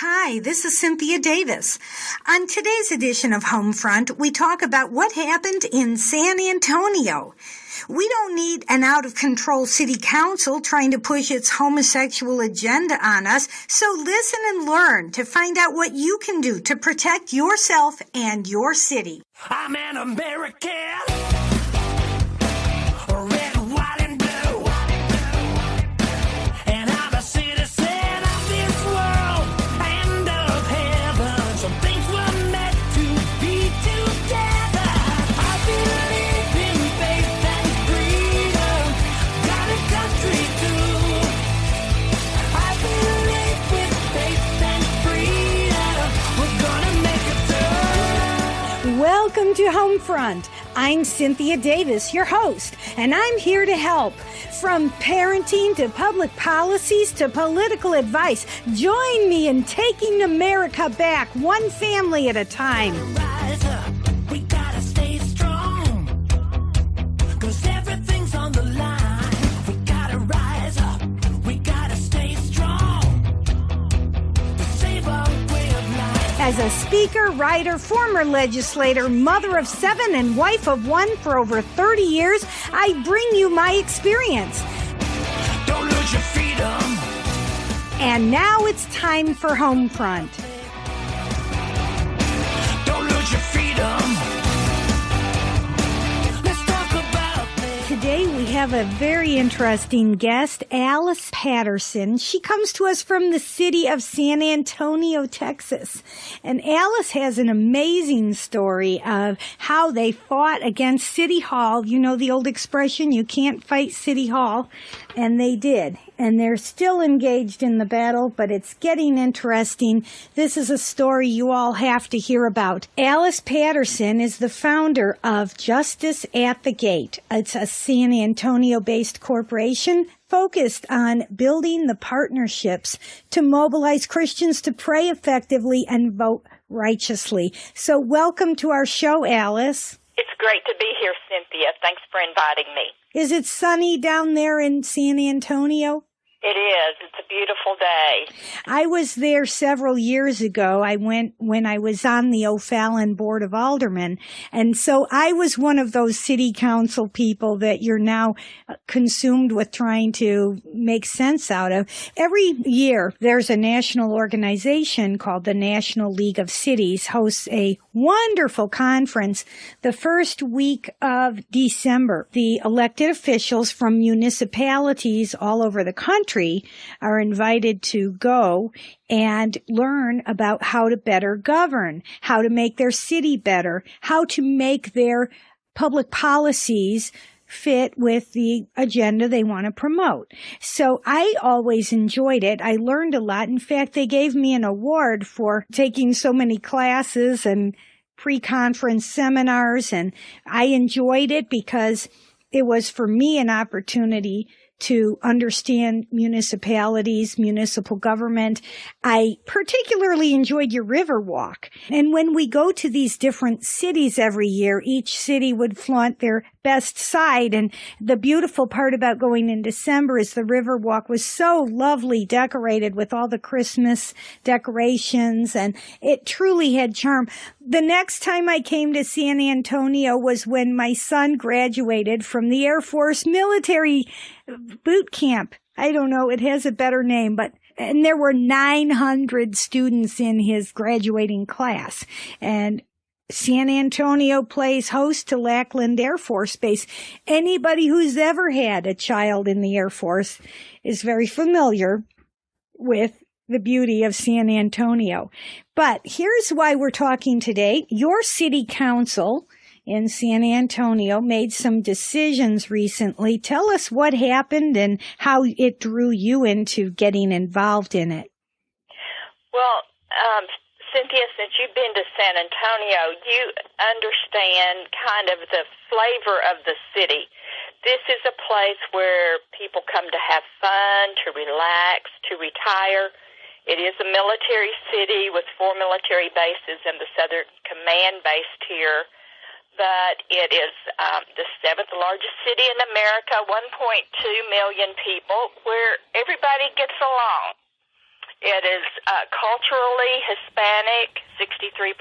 Hi, this is Cynthia Davis. On today's edition of Homefront, we talk about what happened in San Antonio. We don't need an out-of-control city council trying to push its homosexual agenda on us, so listen and learn to find out what you can do to protect yourself and your city. I'm an American. Red, white, and blue. And I'm a citizen of this world and of heaven. Some things were meant to be together. I believe in faith and freedom. Got a country too. I believe with faith and freedom. We're gonna make it through. Welcome to Homefront. I'm Cynthia Davis, your host, and I'm here to help. From parenting to public policies to political advice, join me in taking America back one family at a time. Rise up, we gotta stay strong, 'cause everything's on the line. We gotta rise up, we gotta stay strong, to save our way of life. As a speaker, writer, former legislator, mother of 7, and wife of 1 for over 30 years, I bring you my experience. Don't lose your freedom. And now it's time for Homefront. Don't lose your freedom. Let's talk about this. Today we have a very interesting guest, Alice Patterson. She comes to us from the city of San Antonio, Texas. And Alice has an amazing story of how they fought against City Hall. You know the old expression, you can't fight City Hall. And they did. And they're still engaged in the battle, but it's getting interesting. This is a story you all have to hear about. Alice Patterson is the founder of Justice at the Gate. It's a San Antonio-based corporation focused on building the partnerships to mobilize Christians to pray effectively and vote righteously. So welcome to our show, Alice. It's great to be here, Cynthia. Thanks for inviting me. Is it sunny down there in San Antonio? It is. It's a beautiful day. I was there several years ago. I went when I was on the O'Fallon Board of Aldermen. And so I was one of those city council people that you're now consumed with trying to make sense out of. Every year, there's a national organization called the National League of Cities, hosts a wonderful conference the first week of December. The elected officials from municipalities all over the country are invited to go and learn about how to better govern, how to make their city better, how to make their public policies fit with the agenda they want to promote. So I always enjoyed it. I learned a lot. In fact, they gave me an award for taking so many classes and pre-conference seminars, and I enjoyed it because it was for me an opportunity to understand municipalities, municipal government. I particularly enjoyed your river walk. And when we go to these different cities every year, each city would flaunt their best side. And the beautiful part about going in December is the river walk was so lovely decorated with all the Christmas decorations, and it truly had charm. The next time I came to San Antonio was when my son graduated from the Air Force military boot camp. I don't know, it has a better name, and there were 900 students in his graduating class. And San Antonio plays host to Lackland Air Force Base. Anybody who's ever had a child in the Air Force is very familiar with the beauty of San Antonio. But here's why we're talking today. Your city council in San Antonio made some decisions recently. Tell us what happened and how it drew you into getting involved in it. Well, Cynthia, since you've been to San Antonio, you understand kind of the flavor of the city. This is a place where people come to have fun, to relax, to retire. It is a military city with 4 military bases and the Southern Command based here. But it is the 7th largest city in America, 1.2 million people, where everybody gets along. It is culturally Hispanic, 63%,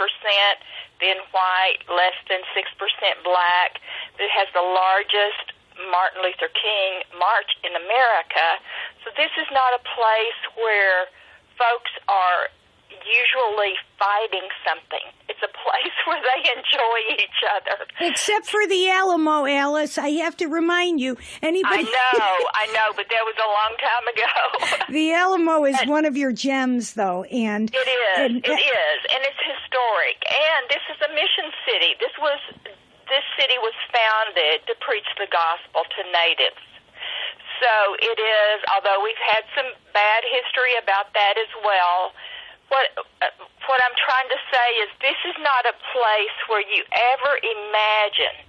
then white, less than 6% black. It has the largest Martin Luther King march in America. So this is not a place where folks are usually fighting something. It's a place where they enjoy each other. Except for the Alamo, Alice. I have to remind you. Anybody? I know, but that was a long time ago. The Alamo is one of your gems, though, and it is. And it's historic. And this is a mission city. This city was founded to preach the gospel to natives. So it is. Although we've had some bad history about that as well. What I'm trying to say is this is not a place where you ever imagine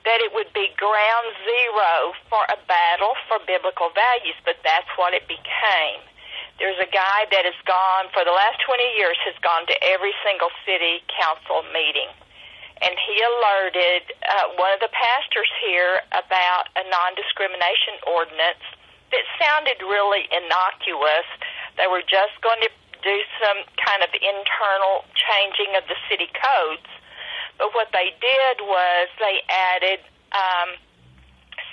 that it would be ground zero for a battle for biblical values, but that's what it became. There's a guy that has gone, for the last 20 years, has gone to every single city council meeting, and he alerted one of the pastors here about a non-discrimination ordinance that sounded really innocuous. They were just going to do some kind of internal changing of the city codes. But what they did was they added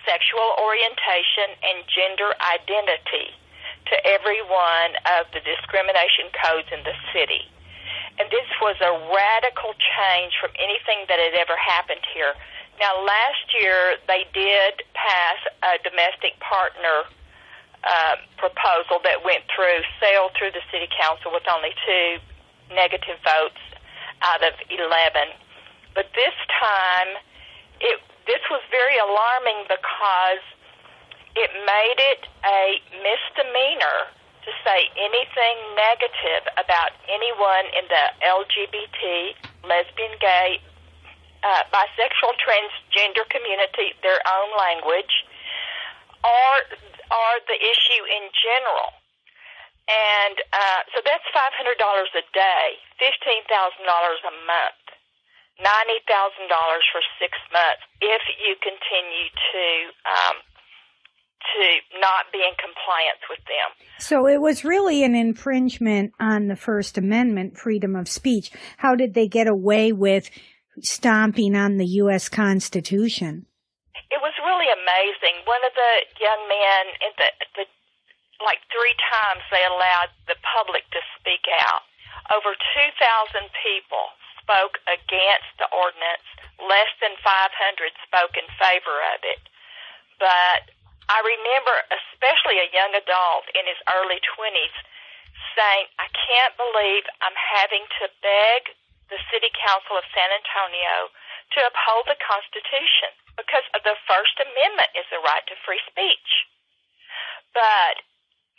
sexual orientation and gender identity to every one of the discrimination codes in the city. And this was a radical change from anything that had ever happened here. Now, last year, they did pass a domestic partner proposal that sailed through the city council with only 2 negative votes out of 11. But this time, this was very alarming because it made it a misdemeanor to say anything negative about anyone in the LGBT, lesbian, gay, bisexual, transgender community, their own language, or the issue in general. And so that's $500 a day, $15,000 a month, $90,000 for 6 months if you continue to not be in compliance with them. So it was really an infringement on the First Amendment, freedom of speech. How did they get away with stomping on the U.S. Constitution? It was really amazing. One of the young men, like 3 times they allowed the public to speak out. Over 2,000 people spoke against the ordinance. Less than 500 spoke in favor of it. But I remember especially a young adult in his early 20s saying, I can't believe I'm having to beg the City Council of San Antonio to uphold the Constitution because the First Amendment is the right to free speech. But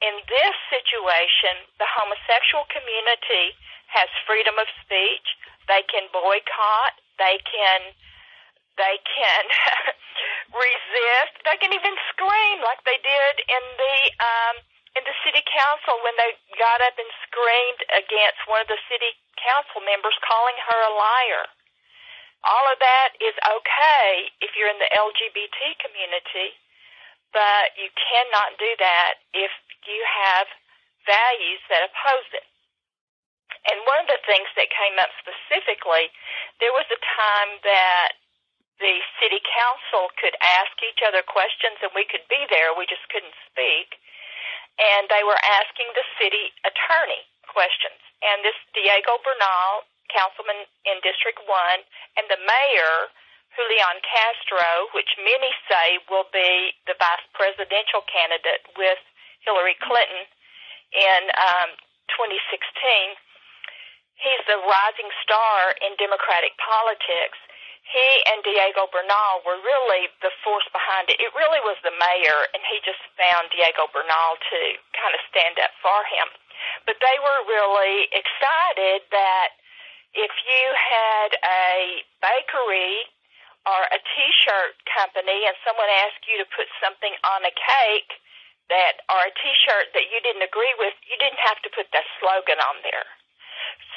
in this situation, the homosexual community has freedom of speech. They can boycott. They can resist. They can even scream like they did in the city council when they got up and screamed against one of the city council members, calling her a liar. All of that is okay if you're in the LGBT community, but you cannot do that if you have values that oppose it. And one of the things that came up specifically, there was a time that the city council could ask each other questions and we could be there, we just couldn't speak. And they were asking the city attorney questions. And this Diego Bernal, councilman in District 1, and the mayor, Julian Castro, which many say will be the vice presidential candidate with Hillary Clinton in 2016, he's the rising star in Democratic politics. He and Diego Bernal were really the force behind it. It really was the mayor, and he just found Diego Bernal to kind of stand up for him. But they were really excited that if you had a bakery or a T-shirt company and someone asked you to put something on a cake or a T-shirt that you didn't agree with, you didn't have to put that slogan on there.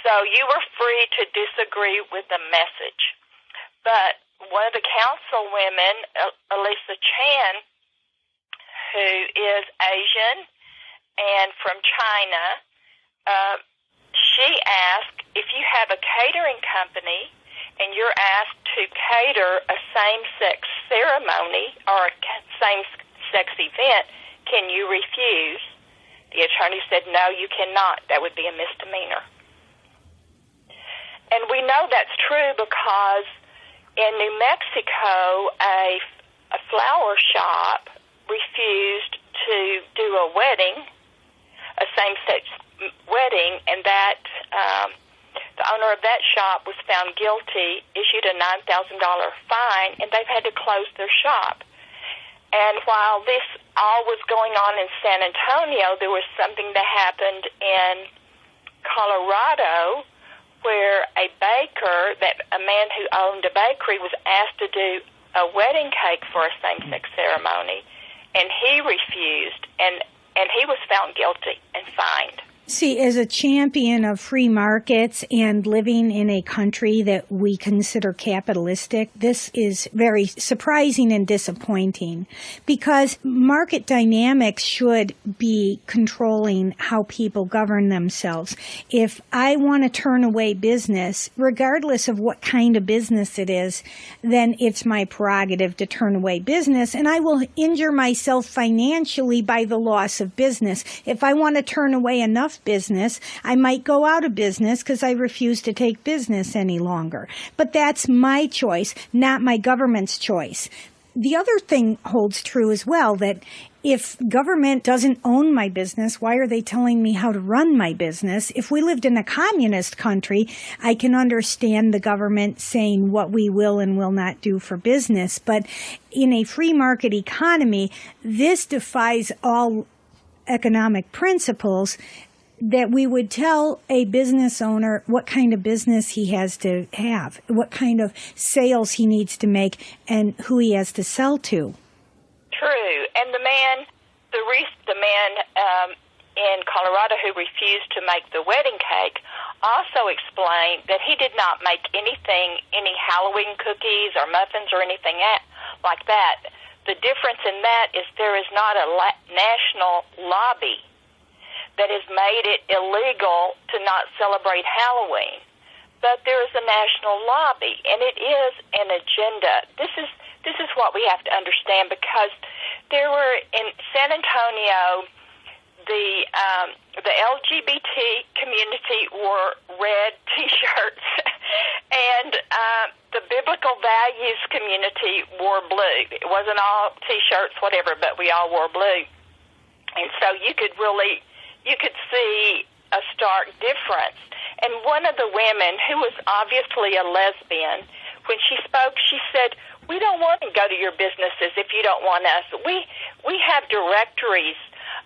So you were free to disagree with the message. But one of the council women, Elisa Chan, who is Asian and from China, she asked, if you have a catering company and you're asked to cater a same-sex ceremony or a same-sex event, can you refuse? The attorney said, no, you cannot. That would be a misdemeanor. And we know that's true because in New Mexico, a flower shop refused to do a wedding, a same-sex wedding, and that the owner of that shop was found guilty, issued a $9,000 fine, and they've had to close their shop. And while this all was going on in San Antonio, there was something that happened in Colorado where a baker, a man who owned a bakery, was asked to do a wedding cake for a same-sex ceremony, and he refused, and he was found guilty and fined. See, as a champion of free markets and living in a country that we consider capitalistic, this is very surprising and disappointing because market dynamics should be controlling how people govern themselves. If I want to turn away business, regardless of what kind of business it is, then it's my prerogative to turn away business, and I will injure myself financially by the loss of business. If I want to turn away enough business, I might go out of business because I refuse to take business any longer. But that's my choice, not my government's choice. The other thing holds true as well, that if government doesn't own my business, why are they telling me how to run my business? If we lived in a communist country, I can understand the government saying what we will and will not do for business. But in a free market economy, this defies all economic principles that we would tell a business owner what kind of business he has to have, what kind of sales he needs to make, and who he has to sell to. True. And the man in Colorado who refused to make the wedding cake also explained that he did not make any Halloween cookies or muffins or anything like that. The difference in that is there is not a national lobby that has made it illegal to not celebrate Halloween. But there is a national lobby, and it is an agenda. This is what we have to understand, because there were in San Antonio, the LGBT community wore red T-shirts, and the biblical values community wore blue. It wasn't all T-shirts, whatever, but we all wore blue. And so you could see a stark difference. And one of the women, who was obviously a lesbian, when she spoke, she said, "We don't want to go to your businesses if you don't want us. We have directories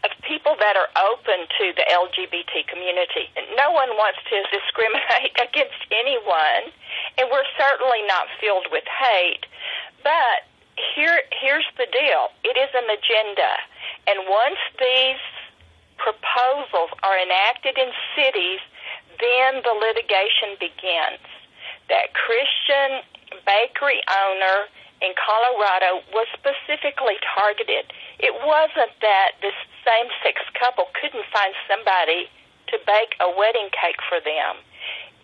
of people that are open to the LGBT community. No one wants to discriminate against anyone, and we're certainly not filled with hate. But here's the deal. It is an agenda. And once these proposals are enacted in cities, then the litigation begins. That Christian bakery owner in Colorado was specifically targeted. It wasn't that this same-sex couple couldn't find somebody to bake a wedding cake for them.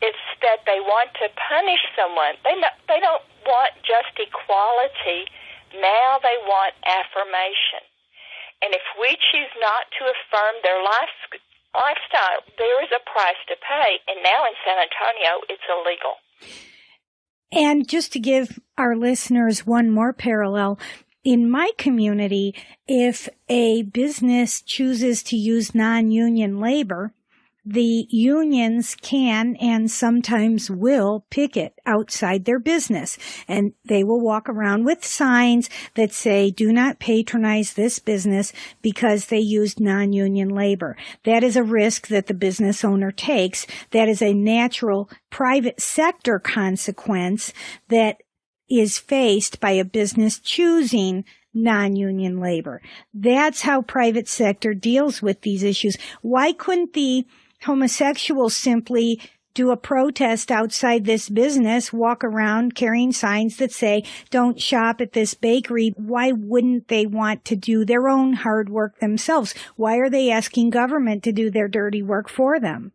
It's that they want to punish someone. They don't want just equality. Now they want affirmation. And if we choose not to affirm their lifestyle, there is a price to pay. And now in San Antonio, it's illegal. And just to give our listeners one more parallel, in my community, if a business chooses to use non-union labor, the unions can and sometimes will picket outside their business. And they will walk around with signs that say, "Do not patronize this business because they used non-union labor." That is a risk that the business owner takes. That is a natural private sector consequence that is faced by a business choosing non-union labor. That's how private sector deals with these issues. Why couldn't the homosexuals simply do a protest outside this business, walk around carrying signs that say, don't shop at this bakery. Why wouldn't they want to do their own hard work themselves? Why are they asking government to do their dirty work for them?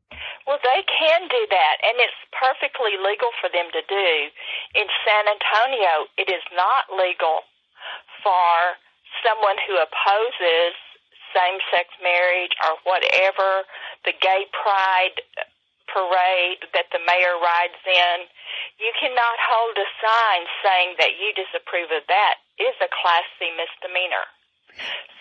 Well, they can do that, and it's perfectly legal for them to do. In San Antonio, it is not legal for someone who opposes same-sex marriage or whatever, the gay pride parade that the mayor rides in. You cannot hold a sign saying that you disapprove of that. It is a Class C misdemeanor.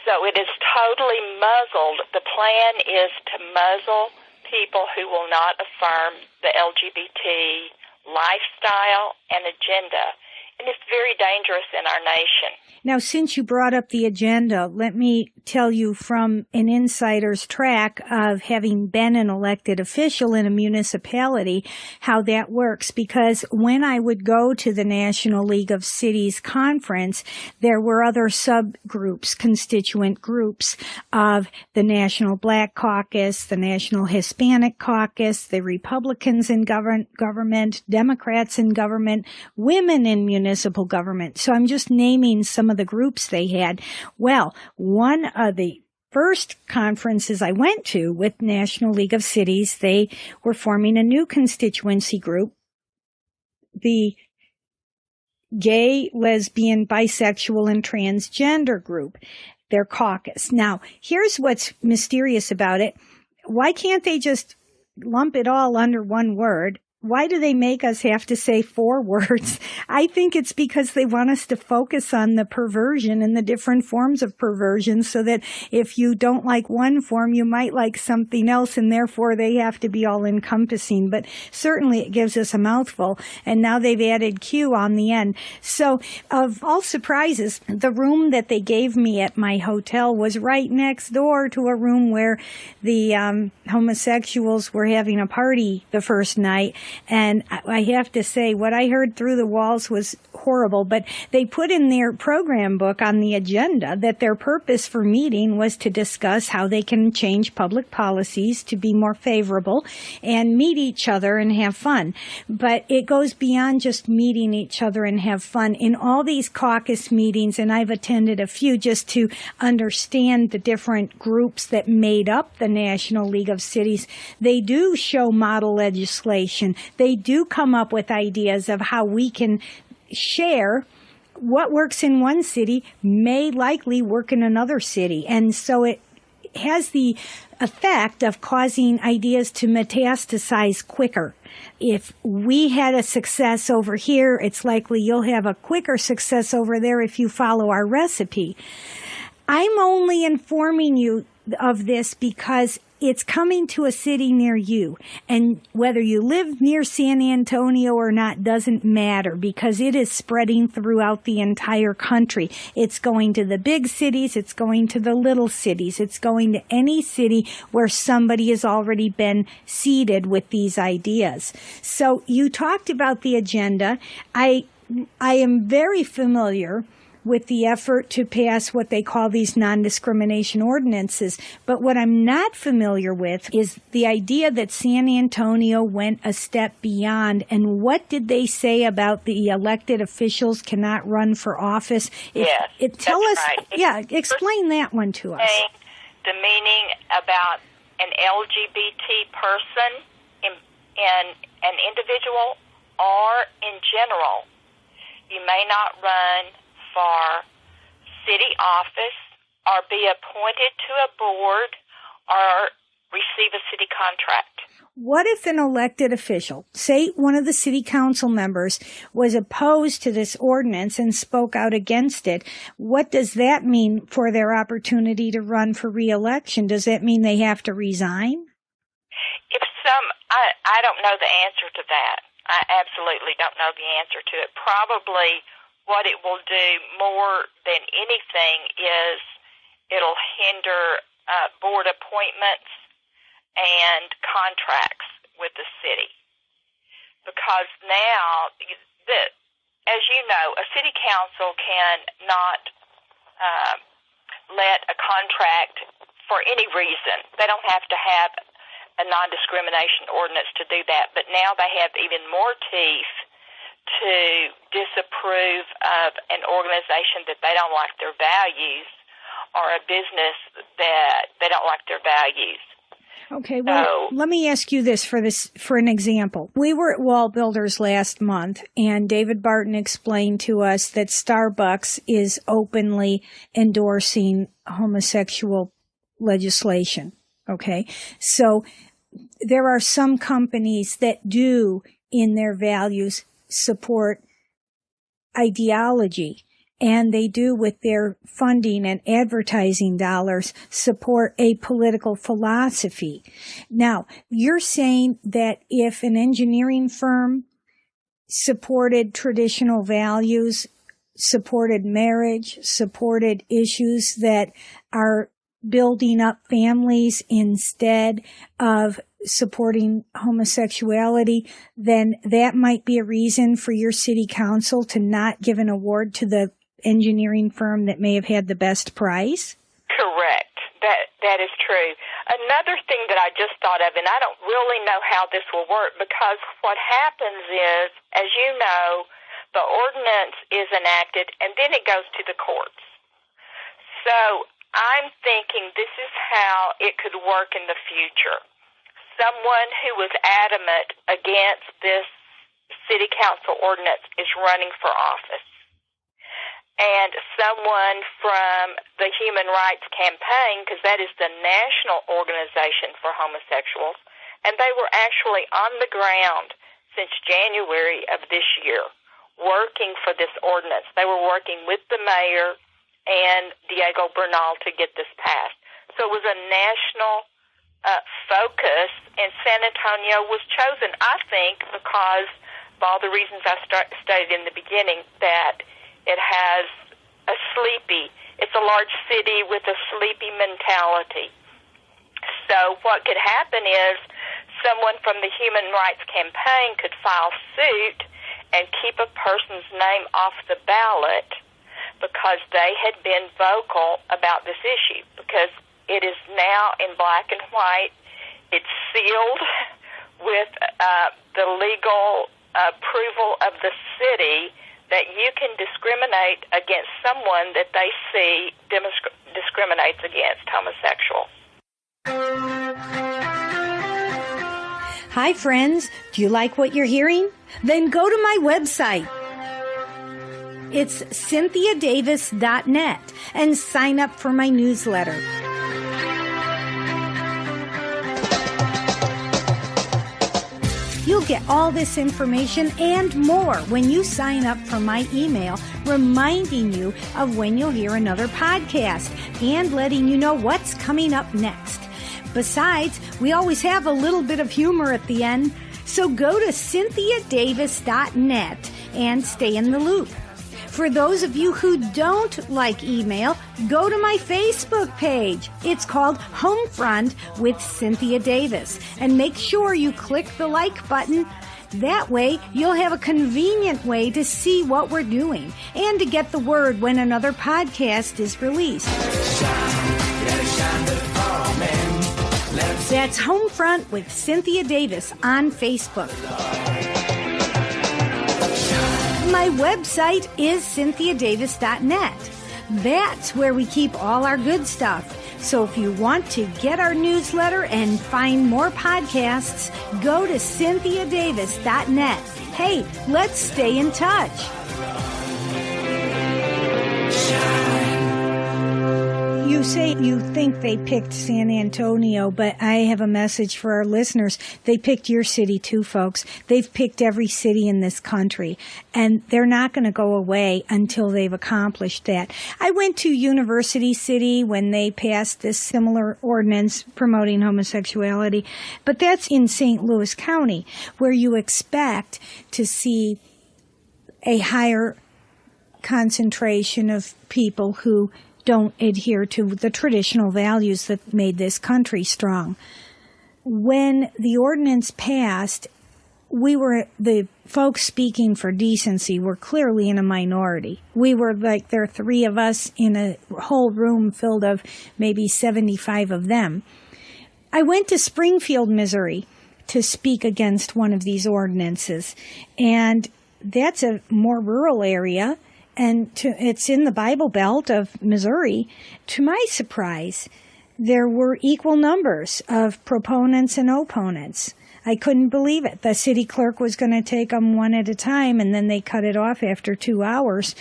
So it is totally muzzled. The plan is to muzzle people who will not affirm the LGBT lifestyle and agenda. And it's very dangerous in our nation. Now, since you brought up the agenda, let me tell you from an insider's track of having been an elected official in a municipality, how that works. Because when I would go to the National League of Cities conference, there were other subgroups, constituent groups of the National Black Caucus, the National Hispanic Caucus, the Republicans in government, Democrats in government, women in municipal government. So I'm just naming some of the groups they had. Well, one of the first conferences I went to with National League of Cities, they were forming a new constituency group, the gay, lesbian, bisexual, and transgender group, their caucus. Now, here's what's mysterious about it. Why can't they just lump it all under one word? Why do they make us have to say 4 words? I think it's because they want us to focus on the perversion and the different forms of perversion so that if you don't like one form, you might like something else, and therefore they have to be all encompassing. But certainly it gives us a mouthful, and now they've added Q on the end. So of all surprises, the room that they gave me at my hotel was right next door to a room where the homosexuals were having a party the first night. And I have to say, what I heard through the walls was horrible, but they put in their program book on the agenda that their purpose for meeting was to discuss how they can change public policies to be more favorable and meet each other and have fun. But it goes beyond just meeting each other and have fun. In all these caucus meetings, and I've attended a few just to understand the different groups that made up the National League of Cities, they do show model legislation. They do come up with ideas of how we can share what works in one city may likely work in another city. And so it has the effect of causing ideas to metastasize quicker. If we had a success over here, it's likely you'll have a quicker success over there if you follow our recipe. I'm only informing you of this because it's coming to a city near you. And whether you live near San Antonio or not doesn't matter because it is spreading throughout the entire country. It's going to the big cities. It's going to the little cities. It's going to any city where somebody has already been seeded with these ideas. So you talked about the agenda. I am very familiar with the effort to pass what they call these non-discrimination ordinances. But what I'm not familiar with is the idea that San Antonio went a step beyond. And what did they say about the elected officials cannot run for office? Yes, tell us, right. Yeah, explain that one to us. The meaning about an LGBT person, in an individual, or in general. You may not run for city office or be appointed to a board or receive a city contract. What if an elected official, say one of the city council members, was opposed to this ordinance and spoke out against it? What does that mean for their opportunity to run for re-election? Does that mean they have to resign? I don't know the answer to that. I absolutely don't know the answer to it. Probably what it will do more than anything is it'll hinder board appointments and contracts with the city. Because now, as you know, a city council cannot let a contract for any reason. They don't have to have a non-discrimination ordinance to do that, but now they have even more teeth to disapprove of an organization that they don't like their values or a business that they don't like their values. Okay, well, let me ask you this for an example. We were at Wall Builders last month, and David Barton explained to us that Starbucks is openly endorsing homosexual legislation. Okay, so there are some companies that do, in their values, support ideology. And they do, with their funding and advertising dollars, support a political philosophy. Now, you're saying that if an engineering firm supported traditional values, supported marriage, supported issues that are building up families instead of supporting homosexuality, then that might be a reason for your city council to not give an award to the engineering firm that may have had the best price? Correct. That is true. Another thing that I just thought of, and I don't really know how this will work, because what happens is, as you know, the ordinance is enacted and then it goes to the courts. So I'm thinking this is how it could work in the future. Someone who was adamant against this city council ordinance is running for office. And someone from the Human Rights Campaign, because that is the national organization for homosexuals, and they were actually on the ground since January of this year working for this ordinance. They were working with the mayor and Diego Bernal to get this passed. So it was a national focus, and San Antonio was chosen, I think, because of all the reasons I stated in the beginning, that it has it's a large city with a sleepy mentality. So what could happen is someone from the Human Rights Campaign could file suit and keep a person's name off the ballot because they had been vocal about this issue, because it is now in black and white. It's sealed with the legal approval of the city that you can discriminate against someone that they see discriminates against homosexuals. Hi, friends. Do you like what you're hearing? Then go to my website. It's cynthiadavis.net and sign up for my newsletter. You'll get all this information and more when you sign up for my email, reminding you of when you'll hear another podcast and letting you know what's coming up next. Besides, we always have a little bit of humor at the end, so go to cynthiadavis.net and stay in the loop. For those of you who don't like email, go to my Facebook page. It's called Homefront with Cynthia Davis. And make sure you click the like button. That way, you'll have a convenient way to see what we're doing and to get the word when another podcast is released. That's Homefront with Cynthia Davis on Facebook. My website is cynthiadavis.net. That's where we keep all our good stuff. So if you want to get our newsletter and find more podcasts, go to cynthiadavis.net. Hey, let's stay in touch. You say you think they picked San Antonio, but I have a message for our listeners. They picked your city too, folks. They've picked every city in this country, and they're not going to go away until they've accomplished that. I went to University City when they passed this similar ordinance promoting homosexuality, but that's in St. Louis County, where you expect to see a higher concentration of people who don't adhere to the traditional values that made this country strong. When the ordinance passed, the folks speaking for decency were clearly in a minority. We were like, there are three of us in a whole room filled of maybe 75 of them. I went to Springfield, Missouri to speak against one of these ordinances, and that's a more rural area, and it's in the Bible Belt of Missouri. To my surprise, there were equal numbers of proponents and opponents. I couldn't believe it. The city clerk was going to take them one at a time, and then they cut it off after 2 hours.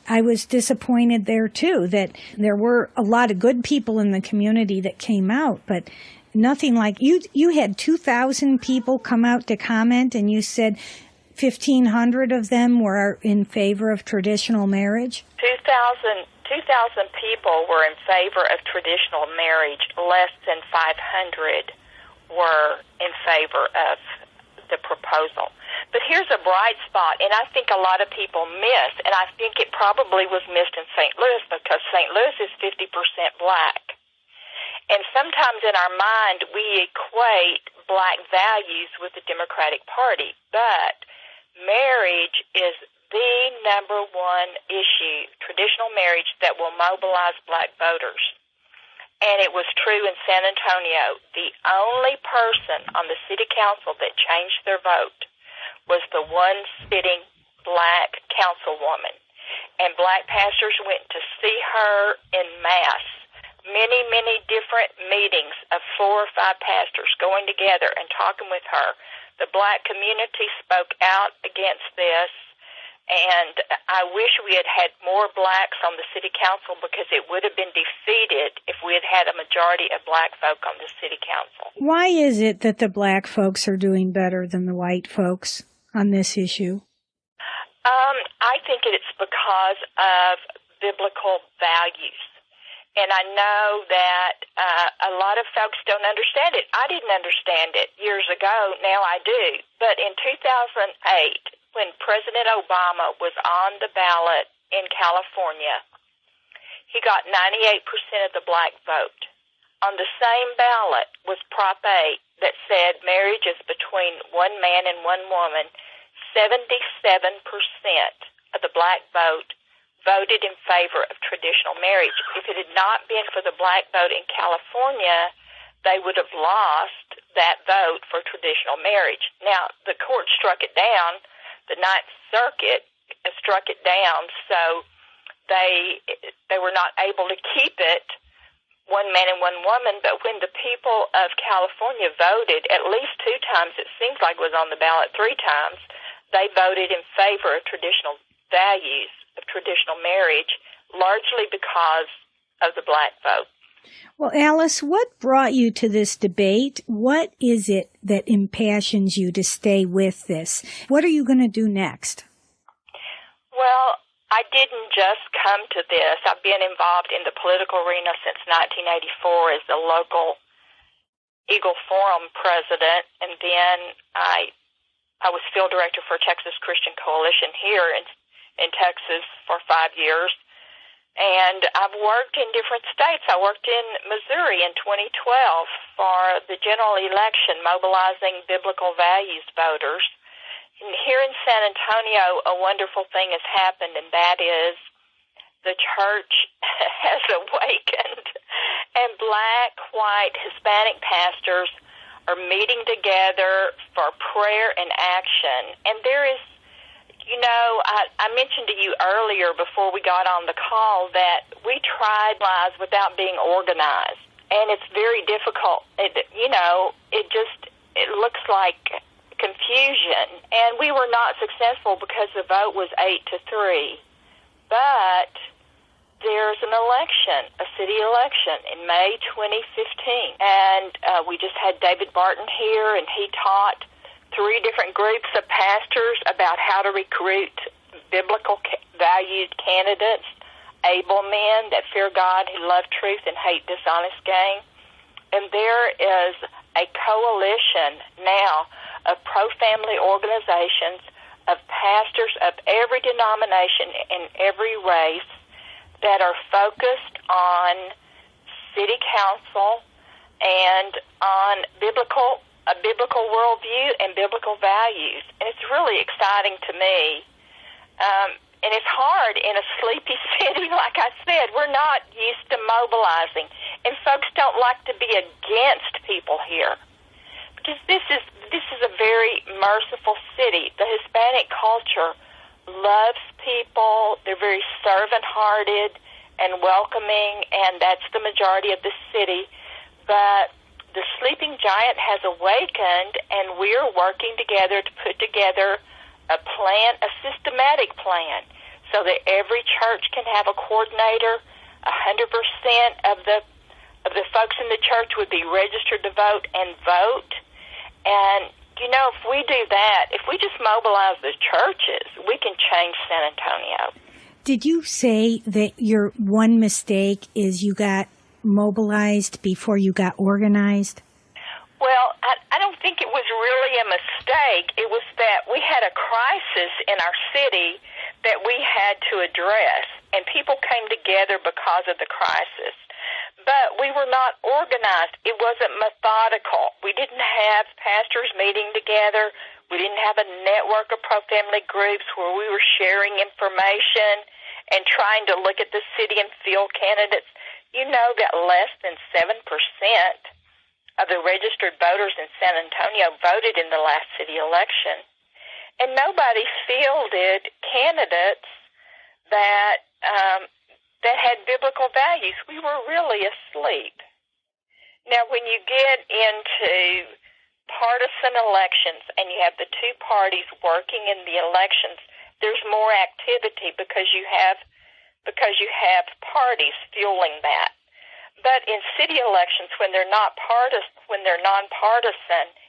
I was disappointed there, too, that there were a lot of good people in the community that came out, but nothing like you had 2,000 people come out to comment, and you said 1,500 of them were in favor of traditional marriage? 2,000 people were in favor of traditional marriage. Less than 500 were in favor of the proposal. But here's a bright spot, and I think a lot of people miss, and I think it probably was missed in St. Louis because St. Louis is 50% black. And sometimes in our mind we equate black values with the Democratic Party, but marriage is the number one issue, traditional marriage, that will mobilize black voters. And it was true in San Antonio. The only person on the city council that changed their vote was the one sitting black councilwoman. And black pastors went to see her en masse. Many, many different meetings of 4 or 5 pastors going together and talking with her. The black community spoke out against this. And I wish we had had more blacks on the city council because it would have been defeated if we had had a majority of black folk on the city council. Why is it that the black folks are doing better than the white folks on this issue? I think it's because of biblical values. And I know that a lot of folks don't understand it. I didn't understand it years ago. Now I do. But in 2008, when President Obama was on the ballot in California, he got 98% of the black vote. On the same ballot was Prop 8 that said marriage is between one man and one woman. 77% of the black vote voted in favor of traditional marriage. If it had not been for the black vote in California, they would have lost that vote for traditional marriage. Now, the court struck it down. The Ninth Circuit struck it down, so they were not able to keep it one man and one woman. But when the people of California voted at least 2 times, it seems like it was on the ballot 3 times, they voted in favor of traditional values of traditional marriage, largely because of the black vote. Well, Alice, what brought you to this debate? What is it that impassions you to stay with this? What are you going to do next? Well, I didn't just come to this. I've been involved in the political arena since 1984 as the local Eagle Forum president, and then I was field director for Texas Christian Coalition here in Texas for 5 years. And I've worked in different states. I worked in Missouri in 2012 for the general election, mobilizing biblical values voters. And here in San Antonio, a wonderful thing has happened, and that is the church has awakened. And black, white, Hispanic pastors are meeting together for prayer and action. And there is, you know, I mentioned to you earlier before we got on the call that we tried lives without being organized, and it's very difficult. It looks like confusion, and we were not successful because the vote was 8-3. But there's an election, a city election in May 2015, and we just had David Barton here, and he taught 3 different groups of pastors about how to recruit biblical valued candidates, able men that fear God, who love truth and hate dishonest gain. And there is a coalition now of pro-family organizations, of pastors of every denomination and every race that are focused on city council and on a biblical worldview and biblical values. And it's really exciting to me. And it's hard in a sleepy city. Like I said, we're not used to mobilizing. And folks don't like to be against people here. Because this is a very merciful city. The Hispanic culture loves people. They're very servant-hearted and welcoming, and that's the majority of the city. But the sleeping giant has awakened, and we're working together to put together a plan, a systematic plan, so that every church can have a coordinator. 100% of the folks in the church would be registered to vote and vote. And, you know, if we do that, if we just mobilize the churches, we can change San Antonio. Did you say that your one mistake is you got mobilized before you got organized? Well, I don't think it was really a mistake. It was that we had a crisis in our city that we had to address, and people came together because of the crisis. But we were not organized. It wasn't methodical. We didn't have pastors meeting together. We didn't have a network of pro-family groups where we were sharing information and trying to look at the city and field candidates. You know that less than 7% of the registered voters in San Antonio voted in the last city election. And nobody fielded candidates that had biblical values. We were really asleep. Now, when you get into partisan elections and you have the two parties working in the elections, there's more activity because you have parties fueling that. But in city elections, when they're nonpartisan,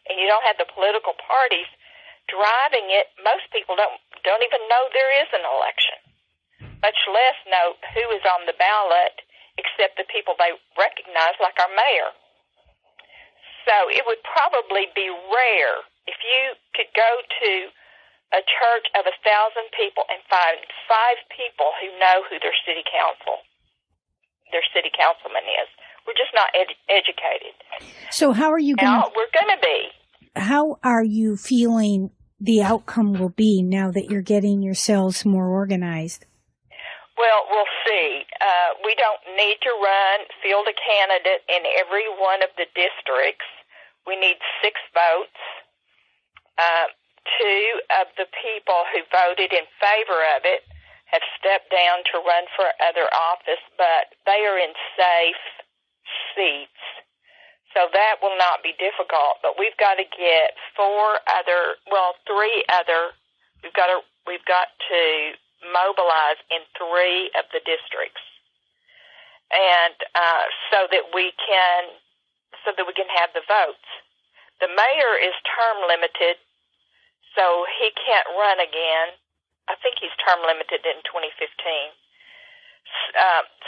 and you don't have the political parties driving it, most people don't even know there is an election, much less know who is on the ballot, except the people they recognize, like our mayor. So it would probably be rare if you could go to a church of 1,000 people and find 5 people who know who their city councilman is. We're just not educated. So how are you going to... We're going to be. How are you feeling the outcome will be now that you're getting yourselves more organized? Well, we'll see. We don't need to field a candidate in every one of the districts. We need 6 votes. 2 of the people who voted in favor of it have stepped down to run for other office, but they are in safe seats. So that will not be difficult, but we've got to get 3 other, we've got to mobilize in 3 of the districts. And so that we can have the votes. The mayor is term limited, so he can't run again. I think he's term limited in 2015.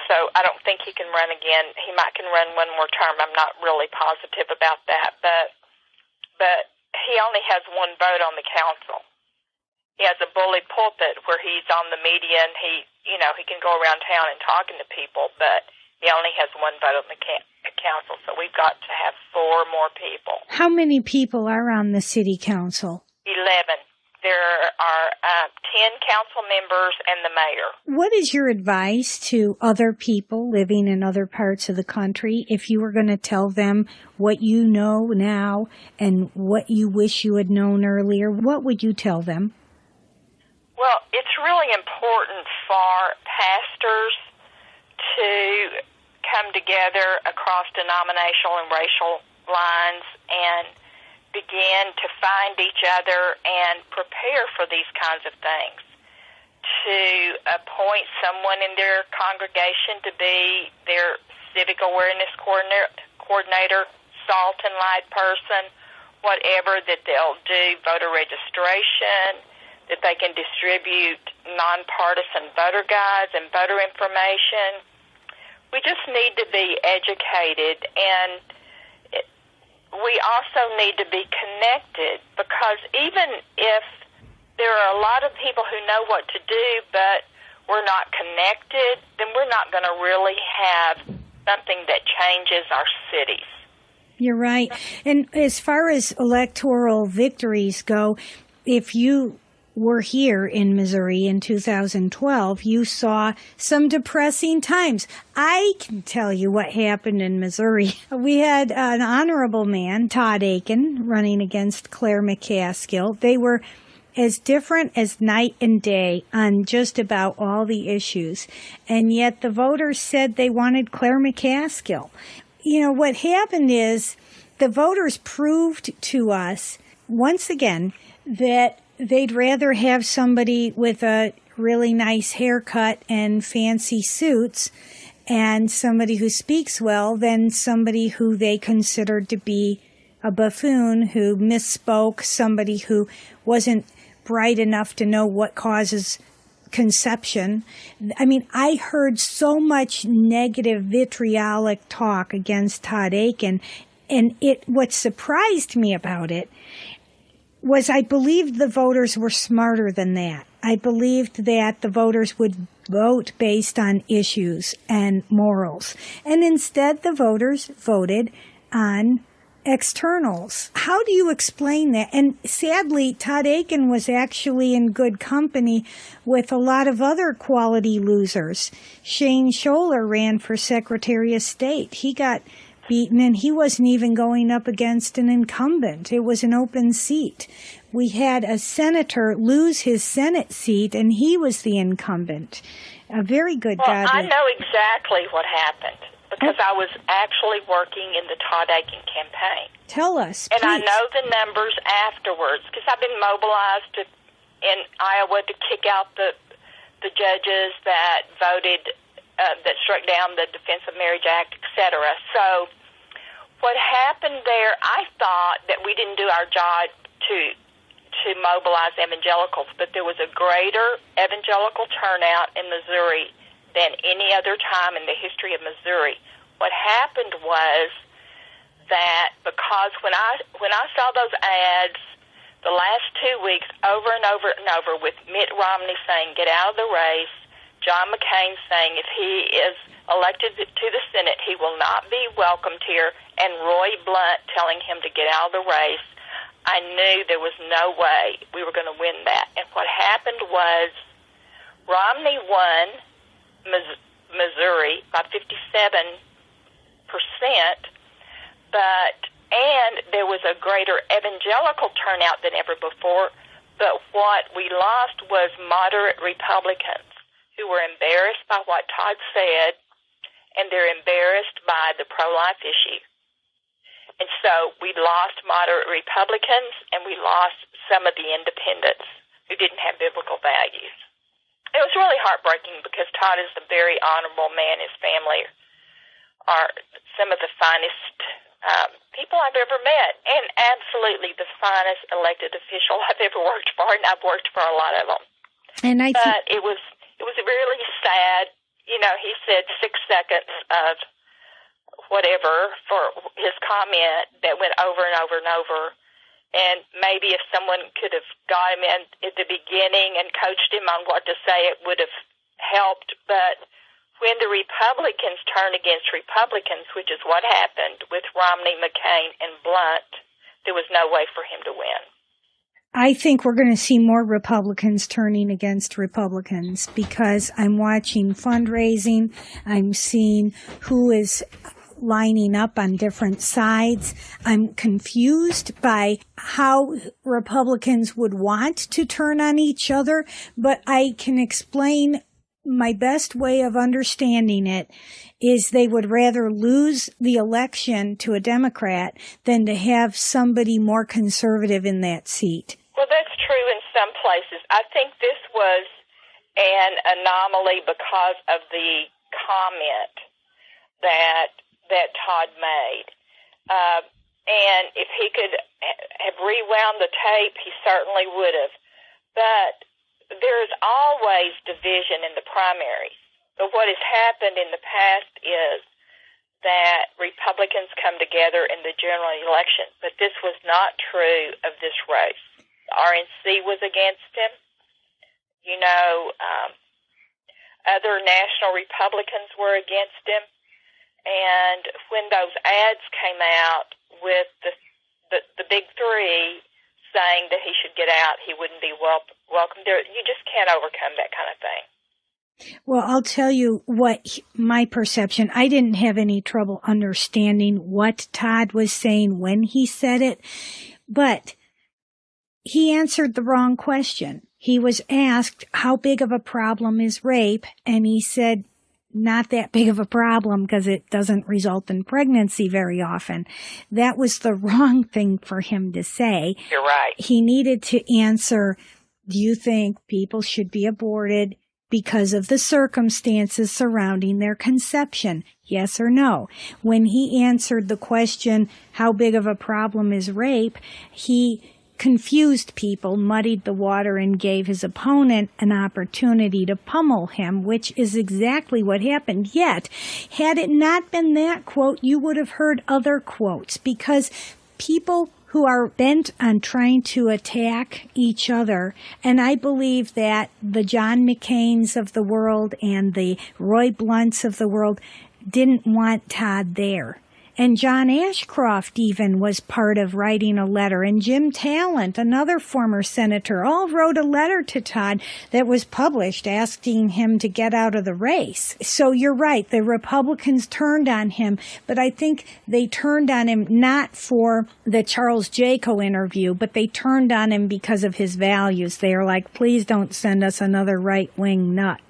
So I don't think he can run again. He can run one more term. I'm not really positive about that, but he only has 1 vote on the council. He has a bully pulpit where he's on the media and he can go around town and talking to people, but he only has 1 vote on the council. So we've got to have 4 more people. How many people are on the city council? 11. There are 10 council members and the mayor. What is your advice to other people living in other parts of the country if you were going to tell them what you know now and what you wish you had known earlier? What would you tell them? Well, it's really important for pastors to come together across denominational and racial lines and begin to find each other and prepare for these kinds of things, to appoint someone in their congregation to be their civic awareness coordinator, salt and light person, whatever, that they'll do voter registration, that they can distribute nonpartisan voter guides and voter information. We just need to be educated, and we also need to be connected, because even if there are a lot of people who know what to do, but we're not connected, then we're not going to really have something that changes our cities. You're right. And as far as electoral victories go, if you were here in Missouri in 2012, you saw some depressing times. I can tell you what happened in Missouri. We had an honorable man, Todd Aiken, running against Claire McCaskill. They were as different as night and day on just about all the issues. And yet the voters said they wanted Claire McCaskill. You know, what happened is the voters proved to us, once again, that they'd rather have somebody with a really nice haircut and fancy suits and somebody who speaks well than somebody who they considered to be a buffoon, who misspoke, somebody who wasn't bright enough to know what causes conception. I mean, I heard so much negative vitriolic talk against Todd Aiken, and what surprised me about it was I believed the voters were smarter than that. I believed that the voters would vote based on issues and morals. And instead, the voters voted on externals. How do you explain that? And sadly, Todd Aiken was actually in good company with a lot of other quality losers. Shane Scholler ran for Secretary of State. He got beaten, and he wasn't even going up against an incumbent. It was an open seat. We had a senator lose his Senate seat, and he was the incumbent. A very good guy. Well, I know exactly what happened because I was actually working in the Todd Aiken campaign. Tell us, and please. I know the numbers afterwards because I've been mobilized in Iowa to kick out the judges that voted that struck down the Defense of Marriage Act, etc. So what happened there, I thought that we didn't do our job to mobilize evangelicals, but there was a greater evangelical turnout in Missouri than any other time in the history of Missouri. What happened was that because when I saw those ads the last 2 weeks over and over and over with Mitt Romney saying, get out of the race, John McCain saying if he is elected to the Senate, he will not be welcomed here, and Roy Blunt telling him to get out of the race, I knew there was no way we were going to win that. And what happened was Romney won Missouri by 57%, and there was a greater evangelical turnout than ever before, but what we lost was moderate Republicans who were embarrassed by what Todd said, and they're embarrassed by the pro-life issue. And so we lost moderate Republicans, and we lost some of the independents who didn't have biblical values. It was really heartbreaking because Todd is a very honorable man. His family are some of the finest people I've ever met, and absolutely the finest elected official I've ever worked for, and I've worked for a lot of them. And but it was really sad. You know, he said 6 seconds of whatever for his comment that went over and over and over. And maybe if someone could have got him in at the beginning and coached him on what to say, it would have helped. But when the Republicans turned against Republicans, which is what happened with Romney, McCain, and Blunt, there was no way for him to win. I think we're going to see more Republicans turning against Republicans because I'm watching fundraising. I'm seeing who is lining up on different sides. I'm confused by how Republicans would want to turn on each other, but I can explain my best way of understanding it is they would rather lose the election to a Democrat than to have somebody more conservative in that seat. Well, that's true in some places. I think this was an anomaly because of the comment that Todd made. And if he could have rewound the tape, he certainly would have. But there is always division in the primaries. But what has happened in the past is that Republicans come together in the general election. But this was not true of this race. RNC was against him. You know, other national Republicans were against him. And when those ads came out with the big three saying that he should get out, he wouldn't be welcome there. You just can't overcome that kind of thing. Well, I'll tell you what my perception, I didn't have any trouble understanding what Todd was saying when he said it, but he answered the wrong question. He was asked, how big of a problem is rape? And he said, not that big of a problem because it doesn't result in pregnancy very often. That was the wrong thing for him to say. You're right. He needed to answer, do you think people should be aborted because of the circumstances surrounding their conception? Yes or no? When he answered the question, how big of a problem is rape, he confused people, muddied the water, and gave his opponent an opportunity to pummel him, which is exactly what happened. Yet, had it not been that quote, you would have heard other quotes, because people who are bent on trying to attack each other, and I believe that the John McCains of the world and the Roy Blunts of the world didn't want Todd there. And John Ashcroft even was part of writing a letter. And Jim Talent, another former senator, all wrote a letter to Todd that was published asking him to get out of the race. So you're right, the Republicans turned on him, but I think they turned on him not for the Charles Jaco interview, but they turned on him because of his values. They are like, please don't send us another right-wing nut.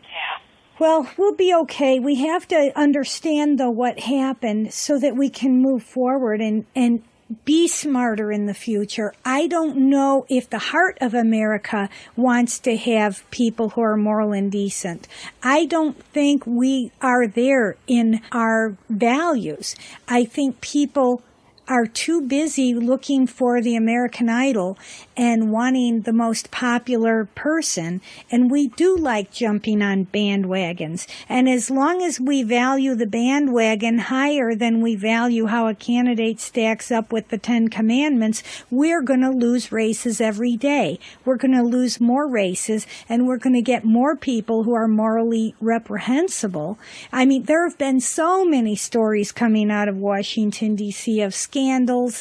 Well, we'll be okay. We have to understand, though, what happened so that we can move forward and be smarter in the future. I don't know if the heart of America wants to have people who are moral and decent. I don't think we are there in our values. I think people are too busy looking for the American Idol and wanting the most popular person. And we do like jumping on bandwagons. And as long as we value the bandwagon higher than we value how a candidate stacks up with the 10 Commandments, we're going to lose races every day. We're going to lose more races, and we're going to get more people who are morally reprehensible. I mean, there have been so many stories coming out of Washington, D.C. of scandals,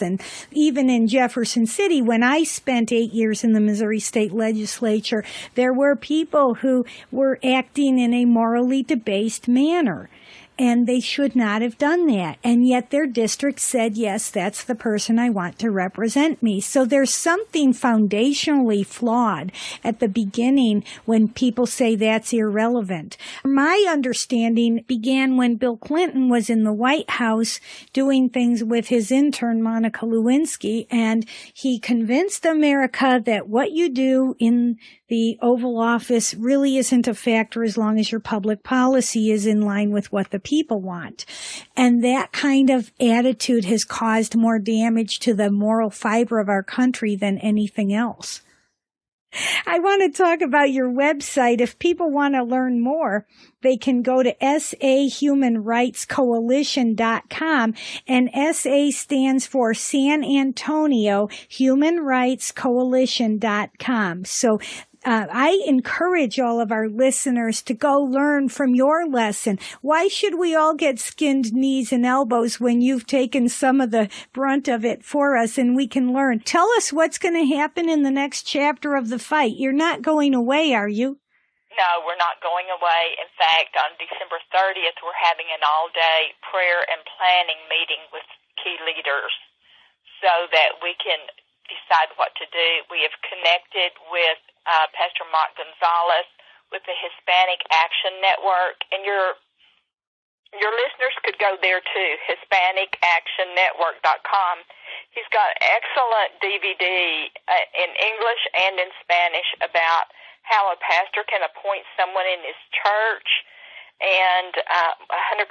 and even in Jefferson City, when I spent 8 years in the Missouri State Legislature, there were people who were acting in a morally debased manner. And they should not have done that. And yet their district said, yes, that's the person I want to represent me. So there's something foundationally flawed at the beginning when people say that's irrelevant. My understanding began when Bill Clinton was in the White House doing things with his intern, Monica Lewinsky, and he convinced America that what you do in the Oval Office really isn't a factor as long as your public policy is in line with what the people want. And that kind of attitude has caused more damage to the moral fiber of our country than anything else. I want to talk about your website. If people want to learn more, they can go to sahumanrightscoalition.com, and SA stands for San Antonio humanrightscoalition.com. So I encourage all of our listeners to go learn from your lesson. Why should we all get skinned knees and elbows when you've taken some of the brunt of it for us and we can learn? Tell us what's going to happen in the next chapter of the fight. You're not going away, are you? No, we're not going away. In fact, on December 30th, we're having an all-day prayer and planning meeting with key leaders so that we can decide what to do. We have connected with Pastor Mark Gonzalez with the Hispanic Action Network, and your listeners could go there too, HispanicActionNetwork.com. He's got excellent DVD in English and in Spanish about how a pastor can appoint someone in his church, and 100%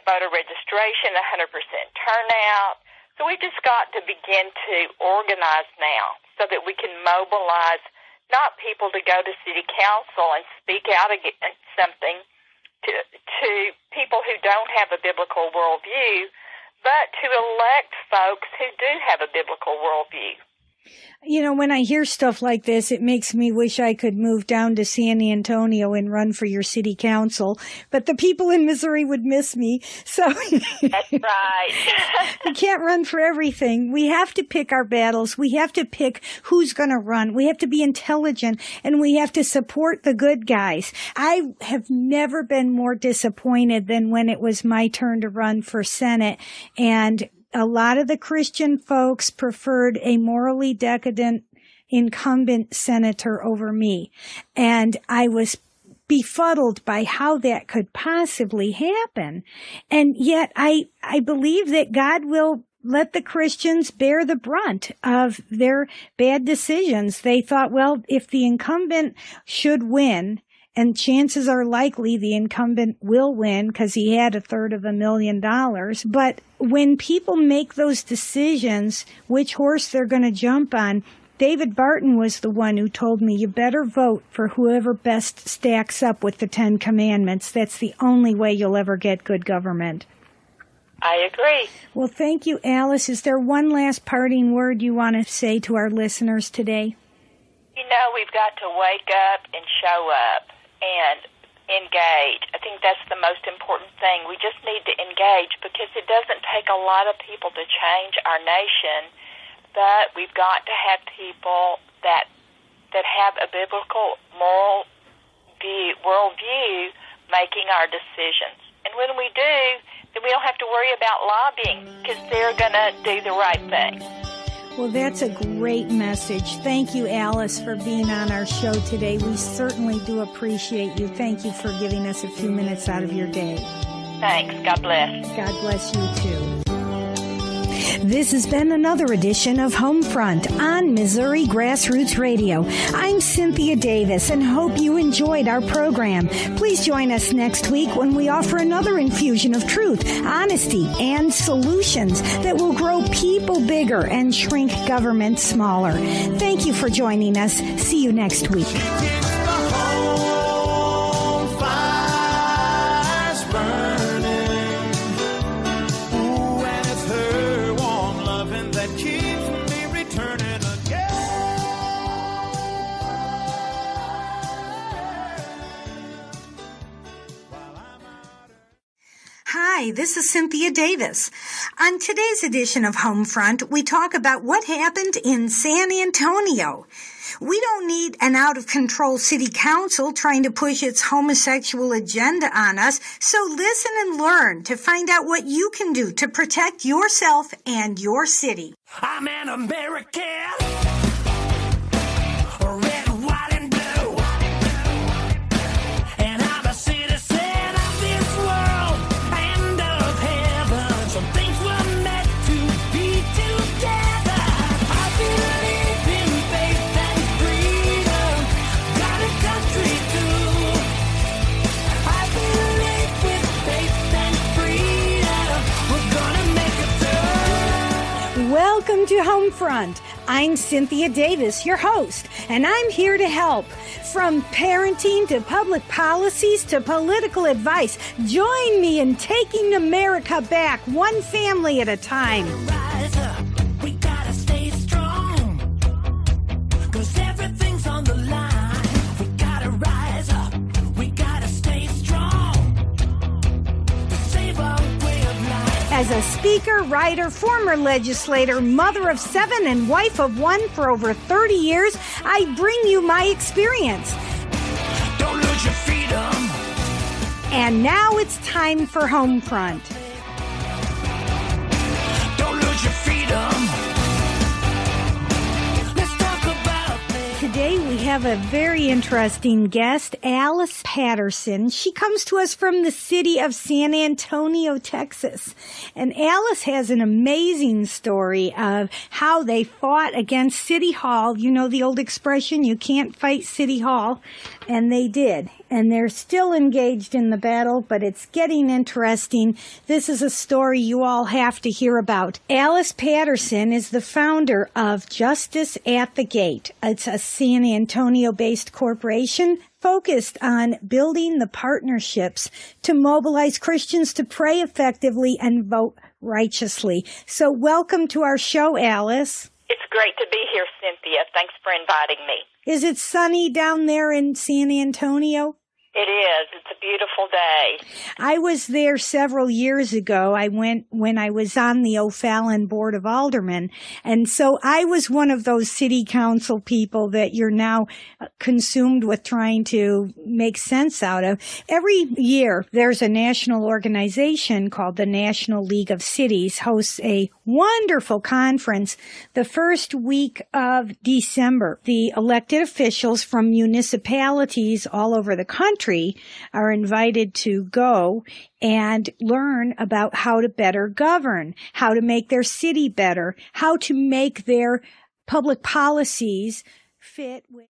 voter registration, 100% turnout. So we just got to begin to organize now so that we can mobilize not people to go to city council and speak out against something to people who don't have a biblical worldview, but to elect folks who do have a biblical worldview. You know, when I hear stuff like this, it makes me wish I could move down to San Antonio and run for your city council. But the people in Missouri would miss me. So That's right. we can't run for everything. We have to pick our battles. We have to pick who's going to run. We have to be intelligent, and we have to support the good guys. I have never been more disappointed than when it was my turn to run for Senate, and a lot of the Christian folks preferred a morally decadent incumbent senator over me. And I was befuddled by how that could possibly happen. And yet I believe that God will let the Christians bear the brunt of their bad decisions. They thought, well, if the incumbent should win, and chances are likely the incumbent will win because he had $350,000. But when people make those decisions, which horse they're going to jump on, David Barton was the one who told me, you better vote for whoever best stacks up with the 10 Commandments. That's the only way you'll ever get good government. I agree. Well, thank you, Alice. Is there one last parting word you want to say to our listeners today? You know, we've got to wake up and show up and engage. I think that's the most important thing. We just need to engage because it doesn't take a lot of people to change our nation, but we've got to have people that have a biblical moral worldview making our decisions. And when we do, then we don't have to worry about lobbying because they're going to do the right thing. Well, that's a great message. Thank you, Alice, for being on our show today. We certainly do appreciate you. Thank you for giving us a few minutes out of your day. Thanks. God bless. God bless you, too. This has been another edition of Homefront on Missouri Grassroots Radio. I'm Cynthia Davis and hope you enjoyed our program. Please join us next week when we offer another infusion of truth, honesty, and solutions that will grow people bigger and shrink government smaller. Thank you for joining us. See you next week. Hi, this is Cynthia Davis. On today's edition of Homefront, we talk about what happened in San Antonio. We don't need an out-of-control city council trying to push its homosexual agenda on us, so listen and learn to find out what you can do to protect yourself and your city. I'm an American. Red, white, and blue. And I'm a citizen of this world and of heaven. Some things were meant to be together. I believe in faith and freedom. Got a country too. I believe with faith and freedom. We're gonna make it through. Welcome to Homefront. I'm Cynthia Davis, your host, and I'm here to help. From parenting to public policies to political advice, join me in taking America back one family at a time. Rise up, we gotta stay strong. 'Cause everything's on the line. We gotta rise up, we gotta stay strong. To save our way of life. As a speaker, writer, former legislator, mother of 7, and wife of 1 for over 30 years, I bring you my experience. Don't lose your freedom. And now it's time for Homefront. Don't lose your freedom. Let's talk about this. Today we have a very interesting guest, Alice Patterson. She comes to us from the city of San Antonio, Texas. And Alice has an amazing story of how they fought against City Hall. You know the old expression, you can't fight City Hall. And they did. And they're still engaged in the battle, but it's getting interesting. This is a story you all have to hear about. Alice Patterson is the founder of Justice at the Gate. It's a San Antonio-based corporation focused on building the partnerships to mobilize Christians to pray effectively and vote righteously. So welcome to our show, Alice. It's great to be here, Cynthia. Thanks for inviting me. Is it sunny down there in San Antonio? It is. It's a beautiful day. I was there several years ago. I went when I was on the O'Fallon Board of Aldermen. And so I was one of those city council people that you're now consumed with trying to make sense out of. Every year, there's a national organization called the National League of Cities hosts a wonderful conference the first week of December. The elected officials from municipalities all over the country are invited to go and learn about how to better govern, how to make their city better, how to make their public policies fit with